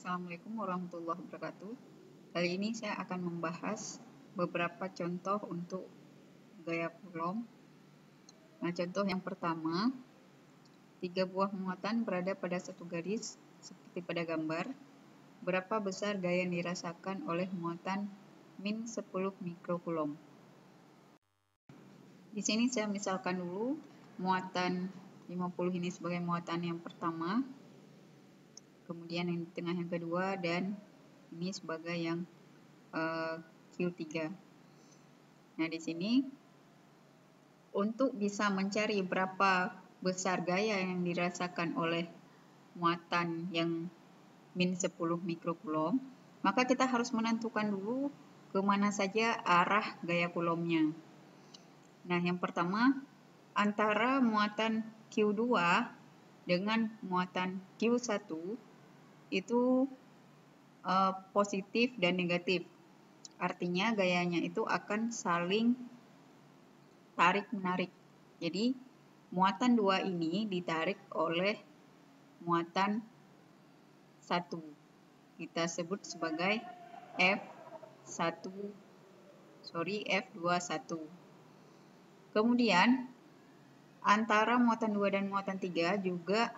Assalamualaikum warahmatullahi wabarakatuh. Kali ini saya akan membahas beberapa contoh untuk gaya Coulomb. Nah, contoh yang pertama, 3 buah muatan berada pada satu garis seperti pada gambar. Berapa besar gaya yang dirasakan oleh muatan min 10 mikrocoulomb? Di sini saya misalkan dulu muatan 50 ini sebagai muatan yang pertama, kemudian yang di tengah yang kedua, dan ini sebagai yang Q3. Nah, di sini untuk bisa mencari berapa besar gaya yang dirasakan oleh muatan yang min 10 mikrocoulomb, maka kita harus menentukan dulu kemana saja arah gaya coulombnya. Nah, yang pertama, antara muatan Q2 dengan muatan Q1 itu positif dan negatif. Artinya gayanya itu akan saling tarik-menarik. Jadi, muatan 2 ini ditarik oleh muatan 1. Kita sebut sebagai F21. Kemudian, antara muatan 2 dan muatan 3 juga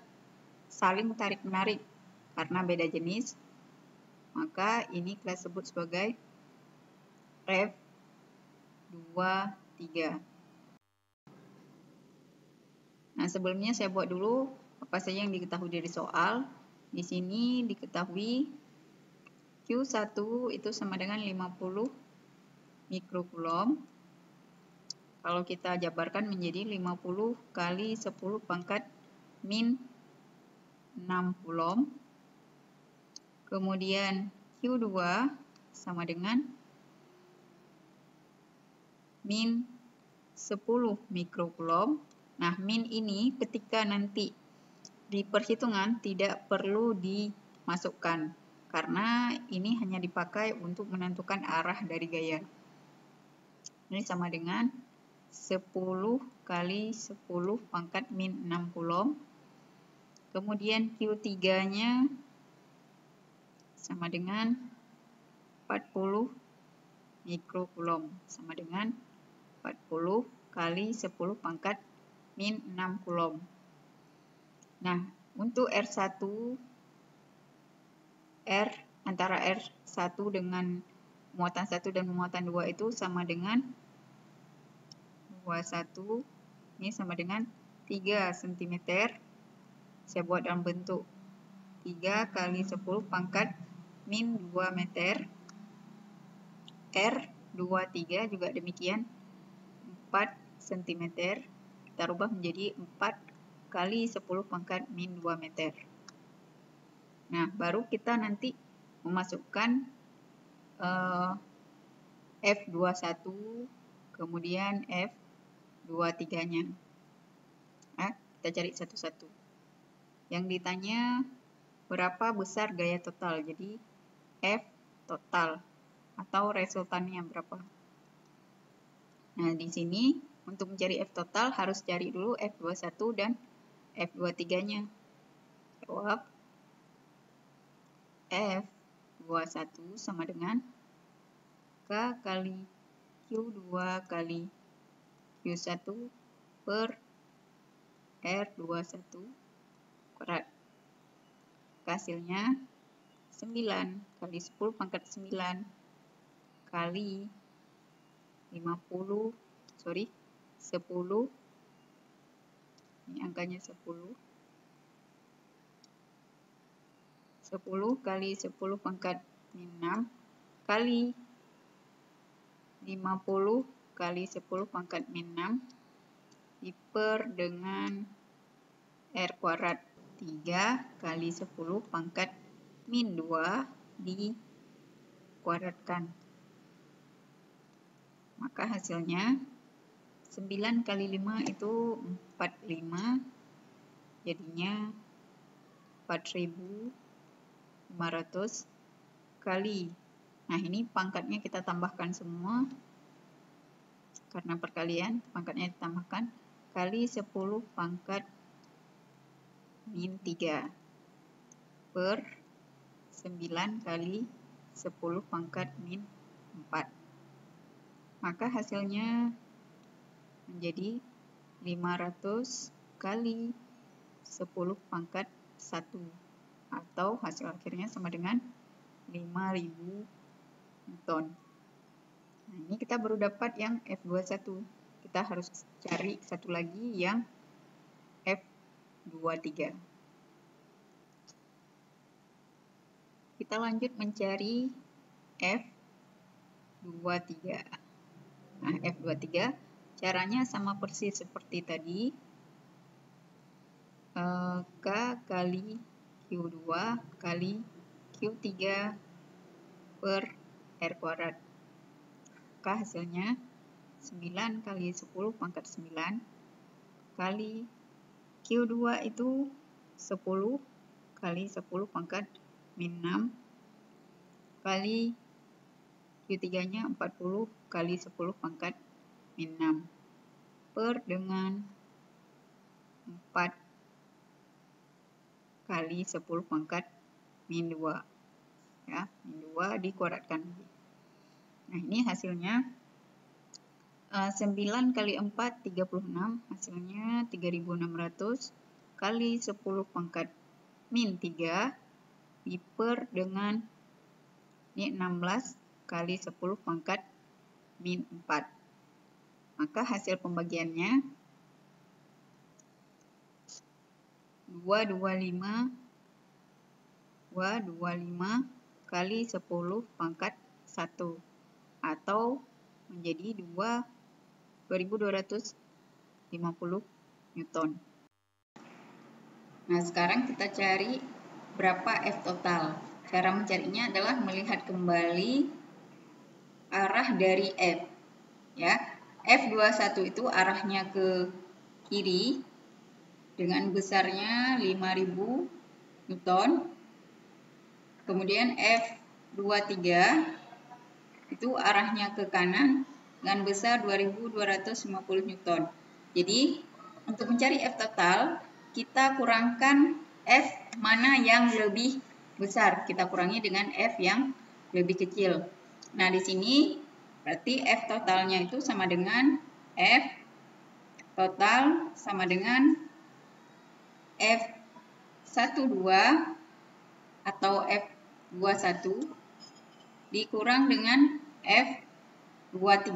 saling tarik-menarik karena beda jenis. Maka ini kita sebut sebagai F23. Nah, sebelumnya saya buat dulu apa saja yang diketahui dari soal. Di sini diketahui Q1 itu sama dengan 50 mikrocoulomb. Kalau kita jabarkan menjadi 50 kali 10 pangkat min 6 coulomb. Kemudian Q2 sama dengan min 10 mikrocoulomb. Nah, min ini ketika nanti di perhitungan tidak perlu dimasukkan karena ini hanya dipakai untuk menentukan arah dari gaya. Ini sama dengan 10 kali 10 pangkat min 6 coulomb. Kemudian Q3-nya sama dengan 40 mikrocoulomb, sama dengan 40 kali 10 pangkat min 6 coulomb. Nah, untuk R1, antara R1 dengan muatan 1 dan muatan 2 itu sama dengan 21, ini sama dengan 3 cm. Saya buat dalam bentuk 3 kali 10 pangkat min 2 meter. R23 juga demikian 4 cm. Kita rubah menjadi 4 kali 10 pangkat min 2 meter. Nah, baru kita nanti memasukkan F21, kemudian F23-nya. Nah, kita cari satu-satu. Yang ditanya berapa besar gaya total, jadi F total atau resultannya berapa. Nah, di sini untuk mencari F total harus cari dulu F21 dan F23-nya. Jawab F21 sama dengan K kali Q2 kali Q1 per R21 kuadrat. Hasilnya 9 kali 10 pangkat 9 kali 10. Ini angkanya 10. 10 kali 10 pangkat min 6 kali 50 kali 10 pangkat min 6 diper dengan R kuadrat 3 kali 10 pangkat min 2 dikuadratkan. Maka hasilnya 9 kali 5 itu 45, jadinya 4.500 kali. Nah, ini pangkatnya kita tambahkan semua. Karena perkalian, pangkatnya ditambahkan kali 10 pangkat min 3 per 9 kali 10 pangkat min 4. Maka hasilnya menjadi 500 kali 10 pangkat 1. Atau hasil akhirnya sama dengan 5000 Newton. Nah, ini kita baru dapat yang F21. Kita harus cari satu lagi yang F23. Kita lanjut mencari F23. Nah, F23 caranya sama persis seperti tadi. K kali Q2 kali Q3 per R kuadrat. Maka hasilnya 9 kali 10 pangkat 9 kali Q2 itu 10 kali 10 pangkat min 6 kali Q3-nya 40 kali 10 pangkat min 6 per dengan 4 kali 10 pangkat min 2. Ya, min 2 dikuadratkan. Nah, ini hasilnya 9 kali 4, 36. Hasilnya 3600 kali 10 pangkat min 3 diper dengan ini 16 kali 10 pangkat min 4. Maka hasil pembagiannya 225 kali 10 pangkat 1 atau menjadi 2250 Newton. Nah, sekarang kita cari berapa F total. Cara mencarinya adalah melihat kembali arah dari F. Ya, F21 itu arahnya ke kiri dengan besarnya 5000 Newton. Kemudian F23 itu arahnya ke kanan dengan besar 2250 Newton. Jadi, untuk mencari F total, kita kurangkan F mana yang lebih besar. Kita kurangi dengan F yang lebih kecil. Nah, di sini berarti F totalnya itu sama dengan F total sama dengan F12 atau F21 dikurang dengan F23.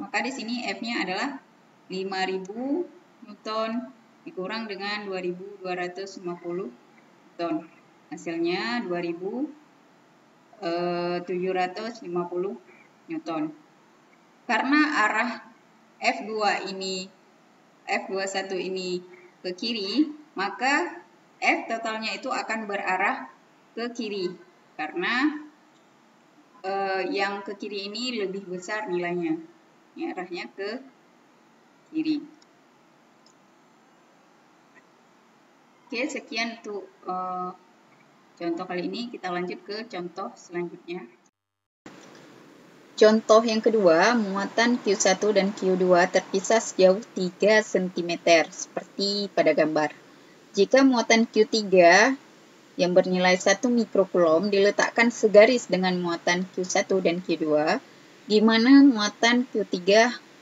Maka di sini F-nya adalah 5000 Newton dikurang dengan 2250 Newton. Hasilnya 2750 Newton. Karena arah F21 ini ke kiri, maka F totalnya itu akan berarah ke kiri. Karena yang ke kiri ini lebih besar nilainya. Ya, arahnya ke kiri. Oke, sekian untuk contoh kali ini. Kita lanjut ke contoh selanjutnya. Contoh yang kedua, muatan Q1 dan Q2 terpisah sejauh 3 cm, seperti pada gambar. Jika muatan Q3 yang bernilai 1 mikrokulom diletakkan segaris dengan muatan Q1 dan Q2, di mana muatan Q3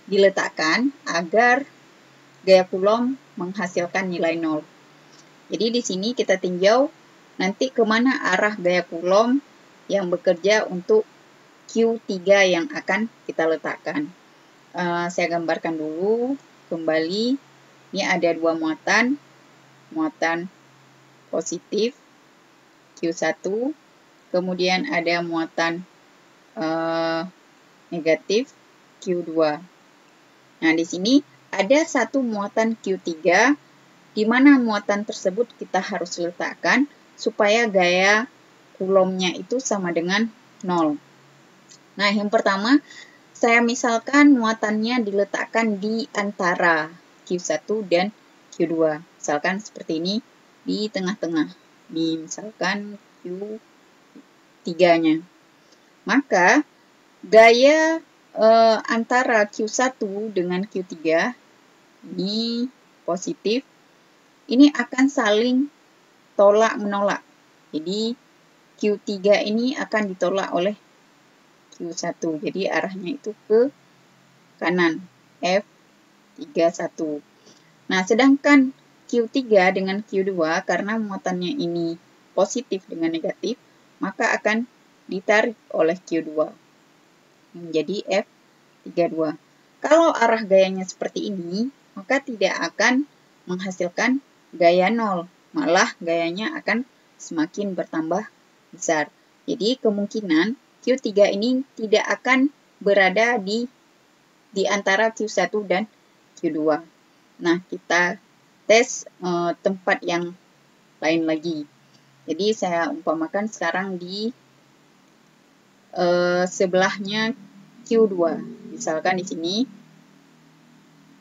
diletakkan agar gaya kulom menghasilkan nilai 0. Jadi di sini kita tinjau nanti kemana arah gaya kulom yang bekerja untuk Q3 yang akan kita letakkan. Saya gambarkan dulu kembali. Ini ada dua muatan positif Q1, kemudian ada muatan negatif Q2. Nah, di sini ada satu muatan Q3, di mana muatan tersebut kita harus letakkan supaya gaya kulomnya itu sama dengan 0. Nah, yang pertama, saya misalkan muatannya diletakkan di antara Q1 dan Q2. Misalkan seperti ini, di tengah-tengah. Misalkan Q3-nya. Maka, gaya antara Q1 dengan Q3, ini positif, ini akan saling tolak-menolak. Jadi, Q3 ini akan ditolak oleh Q1. Jadi arahnya itu ke kanan, F31. Nah, sedangkan Q3 dengan Q2 karena muatannya ini positif dengan negatif, maka akan ditarik oleh Q2 menjadi F32. Kalau arah gayanya seperti ini, maka tidak akan menghasilkan gaya 0, malah gayanya akan semakin bertambah besar. Jadi kemungkinan Q3 ini tidak akan berada di antara Q1 dan Q2. Nah, kita tes tempat yang lain lagi. Jadi saya umpamakan sekarang di sebelahnya Q2. Misalkan di sini,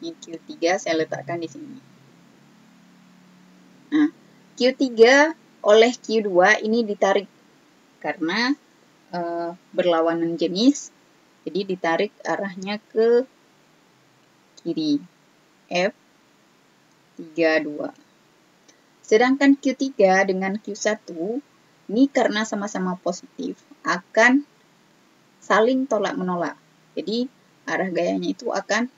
ini Q3 saya letakkan di sini. Nah, Q3 oleh Q2 ini ditarik karena berlawanan jenis, jadi ditarik arahnya ke kiri, F32. Sedangkan Q3 dengan Q1 ini karena sama-sama positif akan saling tolak-menolak. Jadi arah gayanya itu akan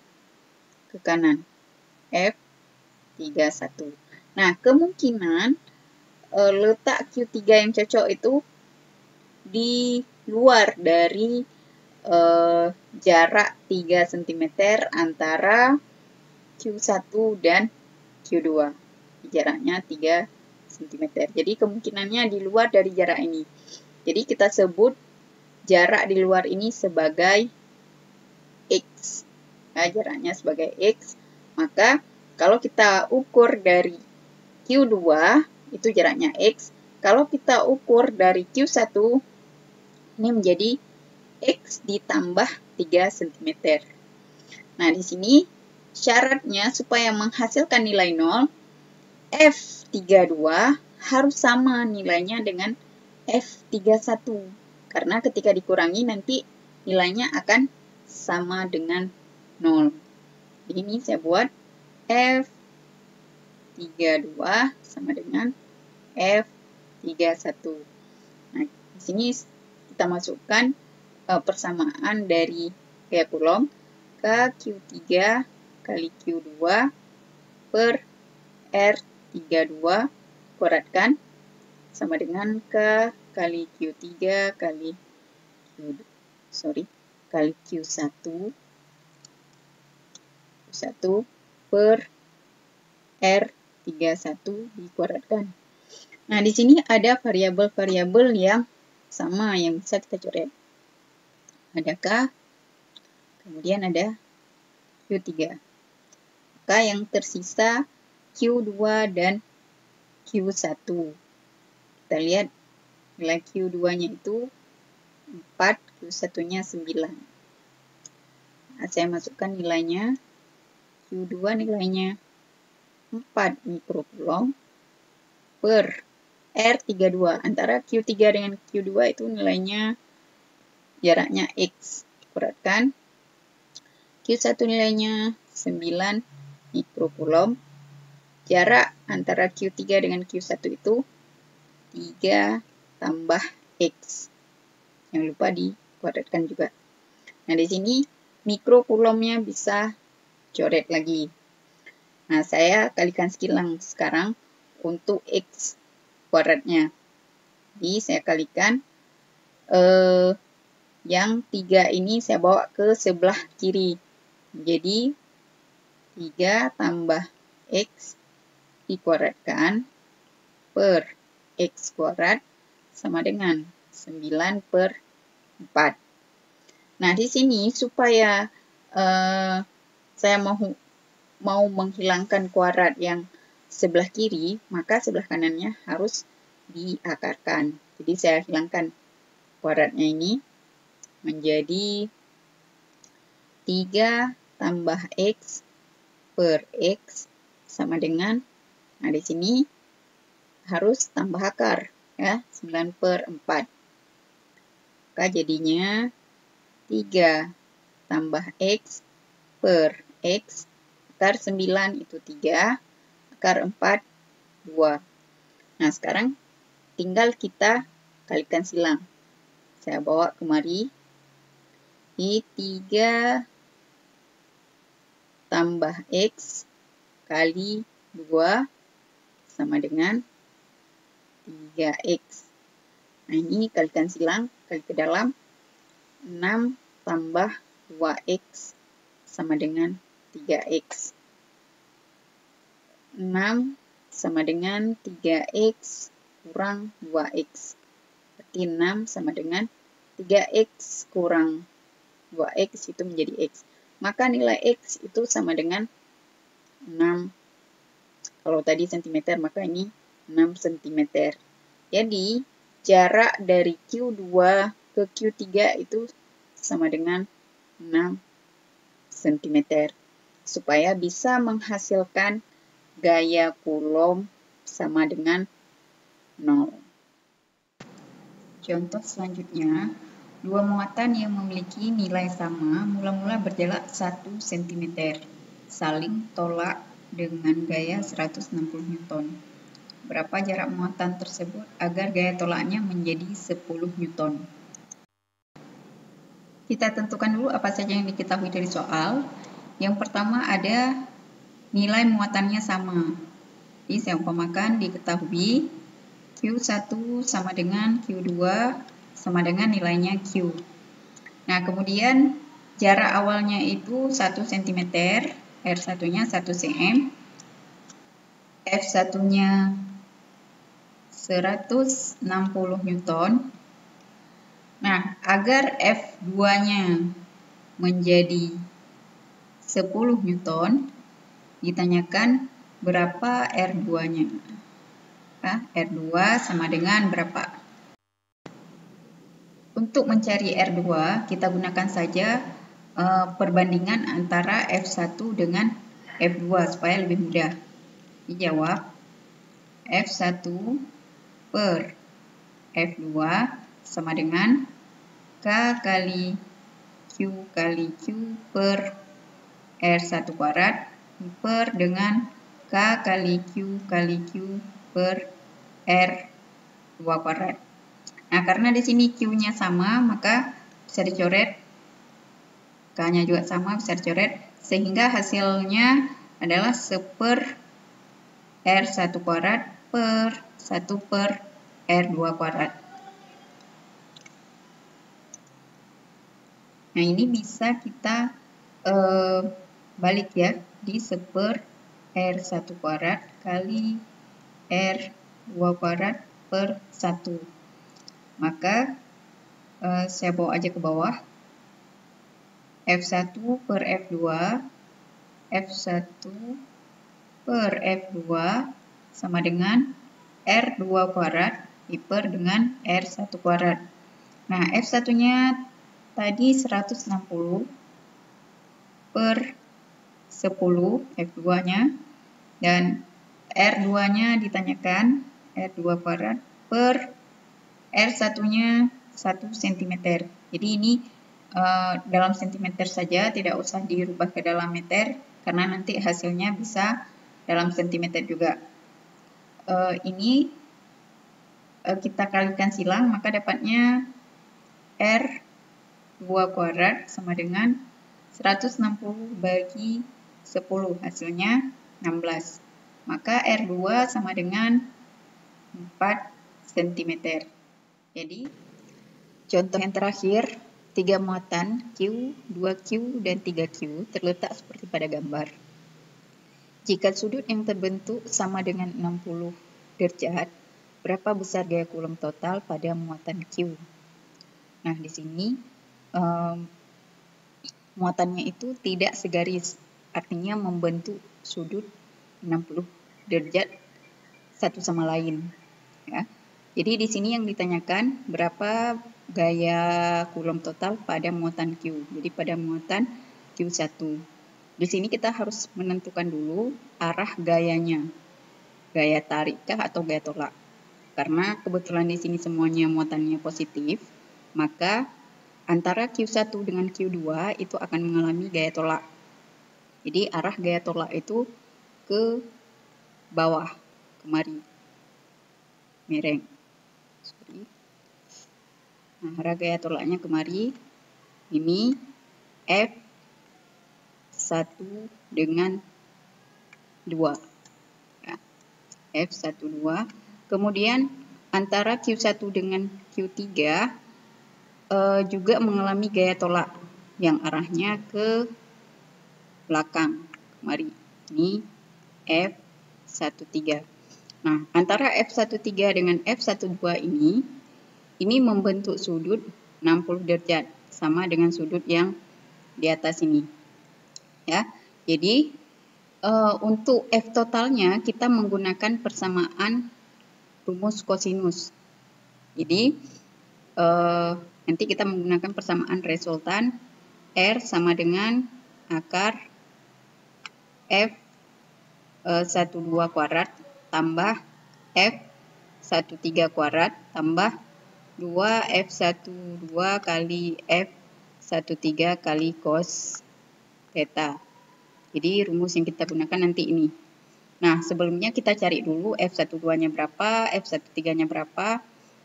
ke kanan, F31. Nah, kemungkinan letak Q3 yang cocok itu di luar dari jarak 3 cm antara Q1 dan Q2. Jaraknya 3 cm. Jadi kemungkinannya di luar dari jarak ini. Jadi kita sebut jarak di luar ini sebagai X. Nah, jaraknya sebagai X. Maka kalau kita ukur dari Q2 itu jaraknya X. Kalau kita ukur dari Q1 ini menjadi X ditambah 3 cm. Nah, di sini syaratnya supaya menghasilkan nilai 0, F32 harus sama nilainya dengan F31. Karena ketika dikurangi nanti nilainya akan sama dengan 0. Jadi ini saya buat F32 sama dengan F31. Nah, di sini kita masukkan persamaan dari gaya Coulomb ke Q3 kali Q2 per R32 kuadratkan sama dengan K kali Q3 kali Q1 per R31 dikuadratkan. Nah, di sini ada variabel-variabel yang sama yang bisa kita coret. Ada K, kemudian ada Q3. Maka yang tersisa Q2 dan Q1. Kita lihat nilai Q2-nya itu 4, Q1-nya 9. Nah, saya masukkan nilainya. Q2 nilainya 4 mikrocoulomb per R32. Antara Q3 dengan Q2 itu nilainya jaraknya X. Kuratkan. Q1 nilainya 9 mikrocoulomb. Jarak antara Q3 dengan Q1 itu 3 tambah X. Jangan lupa dikuadratkan juga. Nah, di sini mikrocoulombnya bisa coret lagi. Nah, saya kalikan sekilang sekarang untuk X kuadratnya. Jadi, saya kalikan yang 3 ini saya bawa ke sebelah kiri. Jadi, 3 tambah X dikuadratkan per X kuadrat sama dengan 9 per 4. Nah, di sini supaya saya mau menghilangkan kuadrat yang sebelah kiri, maka sebelah kanannya harus diakarkan. Jadi, saya hilangkan kuadratnya ini menjadi 3 tambah X per X sama dengan, nah di sini harus tambah akar, ya, 9 per 4. Maka jadinya 3 tambah X per X, akar 9 itu 3, akar 4, 2. Nah, sekarang tinggal kita kalikan silang. Saya bawa kemari. Ini 3 tambah X kali 2 sama dengan 3X. Nah, ini kalikan silang, kali ke dalam. 6 tambah 2X sama dengan 3X. 6 sama dengan 3X kurang 2X. Berarti 6 sama dengan 3X kurang 2X itu menjadi X. Maka nilai X itu sama dengan 6. Kalau tadi cm, maka ini 6 cm. Jadi, jarak dari Q2 ke Q3 itu sama dengan 6 cm. Supaya bisa menghasilkan gaya Coulomb sama dengan 0. Contoh selanjutnya, dua muatan yang memiliki nilai sama mula-mula berjarak 1 cm, saling tolak dengan gaya 160 Newton. Berapa jarak muatan tersebut agar gaya tolaknya menjadi 10 Newton? Kita tentukan dulu apa saja yang diketahui dari soal. Yang pertama ada nilai muatannya sama. Jadi saya umpamakan diketahui Q1 sama dengan Q2 sama dengan nilainya Q. Nah, kemudian jarak awalnya itu 1 cm, R1-nya 1 cm, F1-nya 160 Newton. Nah, agar F2-nya menjadi 10 Newton, ditanyakan berapa R2-nya. Nah, R2 sama dengan berapa? Untuk mencari R2, kita gunakan saja perbandingan antara F1 dengan F2 supaya lebih mudah. Dijawab F1 per F2 sama dengan K kali Q kali Q per R1 kuadrat per dengan K kali Q kali Q per R2 kuadrat. Nah, karena di sini Q-nya sama, maka bisa dicoret. K-nya juga sama, bisa dicoret. Sehingga hasilnya adalah 1 per R1 kuadrat per 1 per R2 kuadrat. Nah, ini bisa kita balik ya, di 1 per R1 kuadrat kali R2 kuadrat per 1. Maka saya bawa aja ke bawah. F1 per F2, F1 per F2 sama dengan R2 kuadrat diper dengan R1 kuadrat. Nah, F1-nya tadi 160 per 10 F2-nya, dan R2-nya ditanyakan R2 kuadrat per R1-nya 1 cm. Jadi ini dalam sentimeter saja, tidak usah dirubah ke dalam meter, karena nanti hasilnya bisa dalam sentimeter juga. Ini kita kalikan silang, maka dapatnya R2 kuadrat sama dengan 160 bagi 10, hasilnya 16. Maka R2 sama dengan 4 cm. Jadi, contoh yang terakhir, 3 muatan Q, 2Q, dan 3Q terletak seperti pada gambar. Jika sudut yang terbentuk sama dengan 60 derajat, berapa besar gaya Coulomb total pada muatan Q? Nah, di sini muatannya itu tidak segaris, artinya membentuk sudut 60 derajat satu sama lain. Ya. Jadi di sini yang ditanyakan berapa gaya Coulomb total pada muatan Q. Jadi pada muatan Q1. Di sini kita harus menentukan dulu arah gayanya. Gaya tarikkah atau gaya tolak? Karena kebetulan di sini semuanya muatannya positif, maka antara Q1 dengan Q2 itu akan mengalami gaya tolak. Jadi arah gaya tolak itu ke bawah, kemari. Miring. Sorry. Nah, arah gaya tolaknya kemari. Ini F1 dengan 2. Ya. F1, 2. Kemudian antara Q1 dengan Q3 juga mengalami gaya tolak yang arahnya ke belakang. Mari, ini F13. Nah, antara F13 dengan F12 ini membentuk sudut 60 derajat, sama dengan sudut yang di atas ini. Ya, jadi untuk F totalnya kita menggunakan persamaan rumus kosinus. Jadi nanti kita menggunakan persamaan resultan R sama dengan akar F12 kuadrat tambah F13 kuadrat tambah 2F12 kali F13 kali cos theta. Jadi rumus yang kita gunakan nanti ini. Nah, sebelumnya kita cari dulu F12-nya berapa, F13-nya berapa,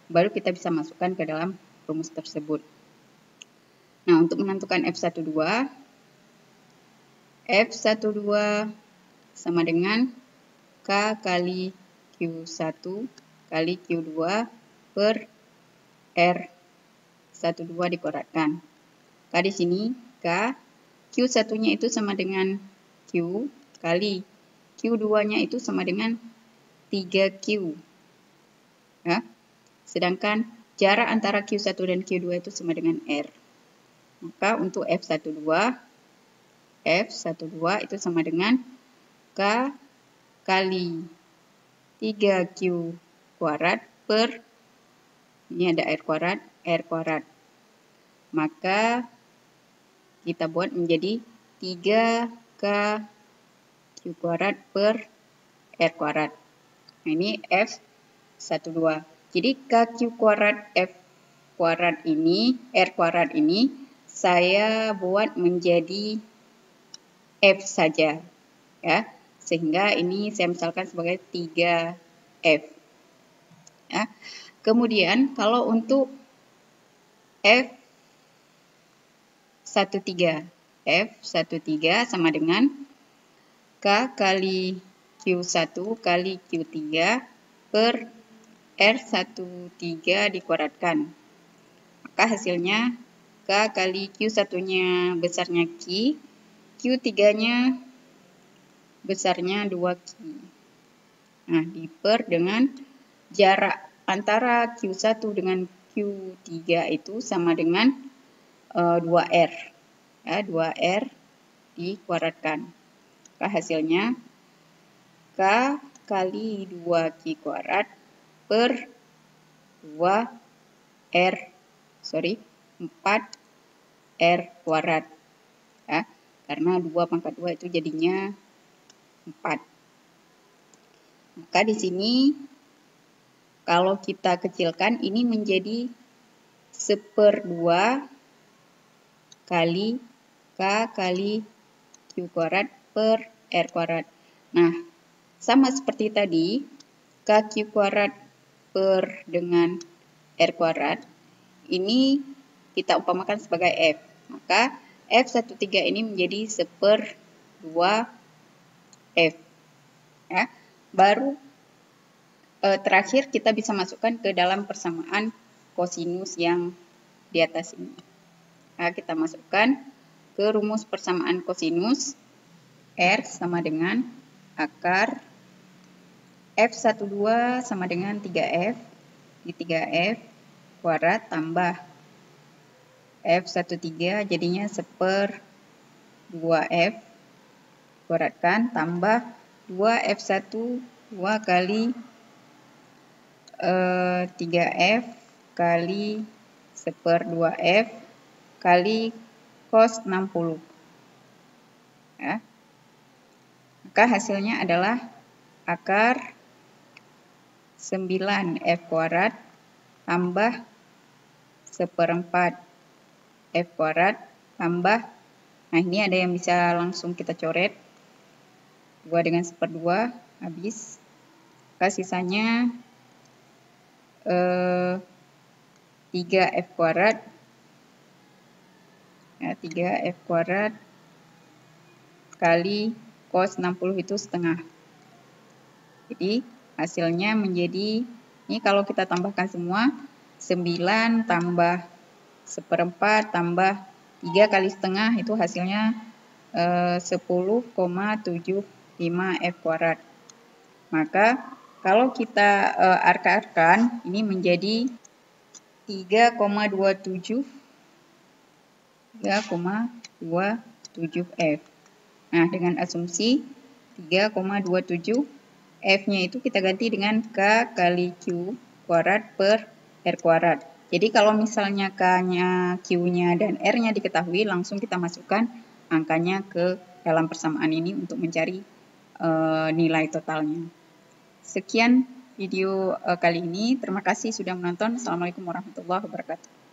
baru kita bisa masukkan ke dalam rumus tersebut. Nah, untuk menentukan F12 sama dengan K kali Q1 kali Q2 per R12 dikuadratkan. K di sini K, Q1-nya itu sama dengan Q kali Q2-nya itu sama dengan 3Q. Ya. Sedangkan jarak antara Q1 dan Q2 itu sama dengan R. Maka untuk F12 itu sama dengan K kali 3Q kuadrat per, ini ada R kuadrat. Maka kita buat menjadi 3K Q kuadrat per R kuadrat. Nah, ini F12. Jadi KQ kuadrat F kuadrat ini, R kuadrat ini, saya buat menjadi F saja. Ya, sehingga ini saya misalkan sebagai 3F. Ya. Kemudian kalau untuk F13 sama dengan K kali Q1 kali Q3 per R13 dikuadratkan. Maka hasilnya K kali Q1-nya besarnya Q, Q3-nya besarnya 2Q. Nah, diper dengan jarak antara Q1 dengan Q3 itu sama dengan 2R. Ya, 2R dikuadratkan. Maka hasilnya K kali 2Q kuadrat per 4R kuadrat. Ya, karena 2 pangkat 2 itu jadinya 4. Maka di sini kalau kita kecilkan ini menjadi 1/2 kali K kali Q kuadrat per R kuadrat. Nah, sama seperti tadi, KQ kuadrat per dengan R kuadrat, ini kita umpamakan sebagai F. Maka F13 ini menjadi 1/2 F. Ya. Baru terakhir kita bisa masukkan ke dalam persamaan kosinus yang di atas ini. Nah, kita masukkan ke rumus persamaan kosinus. R sama dengan akar F12 sama dengan 3F di 3F kuadrat tambah F13 jadinya 1/2F kuadratkan tambah 2F1 2 kali 3F kali 1/2F kali cos 60. Ya. Maka hasilnya adalah akar 9F kuadrat tambah 1/4 F kuadrat tambah, nah ini ada yang bisa langsung kita coret, 2 dengan 1/2 habis, maka sisanya 3F kuadrat. Ya, 3F kuadrat kali cos 60 itu setengah. Jadi hasilnya menjadi, ini kalau kita tambahkan semua, 9 tambah 1/4 tambah 3 kali setengah, itu hasilnya 10,75 F kuadrat. Maka kalau kita arka-arkan, ini menjadi 3,27 F. Nah, dengan asumsi 3,27 F-nya itu kita ganti dengan K kali Q kuadrat per R kuadrat. Jadi kalau misalnya K-nya, Q-nya, dan R-nya diketahui, langsung kita masukkan angkanya ke dalam persamaan ini untuk mencari nilai totalnya. Sekian video kali ini. Terima kasih sudah menonton. Assalamualaikum warahmatullahi wabarakatuh.